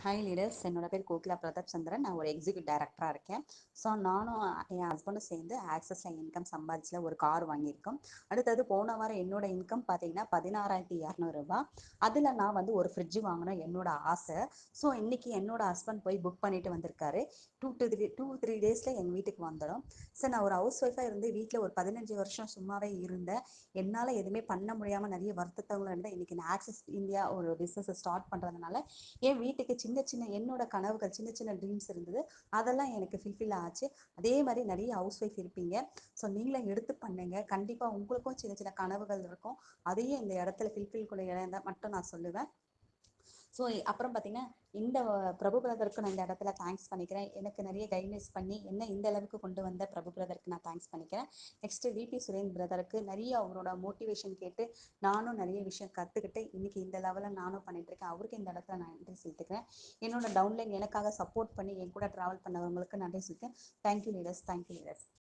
Hi leaders, என்னோட பேர் கோகிலா பிரதாப் சந்திரன். நான் ஒரு எக்ஸிக்யூட்டிவ் டைரக்டராக இருக்கேன். ஸோ நானும் என் ஹஸ்பண்டும் சேர்ந்து ஆக்சஸில் இன்கம் சம்பாதிச்சில் ஒரு கார் வாங்கியிருக்கோம். அடுத்தது போன வாரம் என்னோட இன்கம் பார்த்தீங்கன்னா 16,200 ரூபா. அதில் நான் வந்து ஒரு ஃப்ரிட்ஜ் வாங்கினேன், என்னோட ஆசை. ஸோ இன்னைக்கு என்னோட ஹஸ்பண்ட் போய் புக் பண்ணிட்டு வந்திருக்காரு. 2 to 3 டேஸில் எங்கள் வீட்டுக்கு வந்துடும். சார், நான் ஒரு ஹவுஸ் ஒய்ஃபாக இருந்து வீட்டில் ஒரு 15 வருஷம் சும்மாவே இருந்தேன். என்னால் எதுவுமே பண்ண முடியாமல் நிறைய வருத்தத்தவங்களும் இருந்தேன். இன்றைக்கி நான் ஆக்சஸ் இந்தியா ஒரு பிஸ்னஸை ஸ்டார்ட் பண்ணுறதுனால என் வீட்டுக்கு சின்ன சின்ன என்னோட கனவுகள், சின்ன சின்ன ட்ரீம்ஸ் இருந்தது. அதெல்லாம் எனக்கு ஃபுல்ஃபில் ஆச்சு. அதே மாதிரி நிறைய ஹவுஸ் ஒய்ஃப் இருப்பீங்க. ஸோ நீங்களும் எடுத்து பண்ணுங்க. கண்டிப்பாக உங்களுக்கும் சின்ன சின்ன கனவுகள் இருக்கும். அதையும் இந்த இடத்துல ஃபுல்ஃபில் கூட இடம் மட்டும் நான் சொல்லுவேன். ஸோ அப்புறம் பார்த்தீங்கன்னா, இந்த பிரபு பிரதருக்கு நான் இந்த இடத்துல தேங்க்ஸ் பண்ணிக்கிறேன். எனக்கு நிறைய கைட்னைஸ் பண்ணி என்ன இந்த அளவுக்கு கொண்டு வந்த பிரபு பிரதருக்கு நான் தேங்க்ஸ் பண்ணிக்கிறேன். நெக்ஸ்ட்டு விபி சுரேன் பிரதருக்கு நிறைய அவரோட மோட்டிவேஷன் கேட்டு நானும் நிறைய விஷயம் கற்றுக்கிட்டு இன்னைக்கு இந்த லெவலில் நானும் பண்ணிட்டுருக்கேன். அவருக்கு இந்த இடத்துல நான் நன்றி செலுத்துக்கிறேன். என்னோட டவுன்லைன் எனக்காக சப்போர்ட் பண்ணி என் கூட ட்ராவல் பண்ணவங்களுக்கு நன்றி சொல்லிக்கிறேன். Thank you leaders.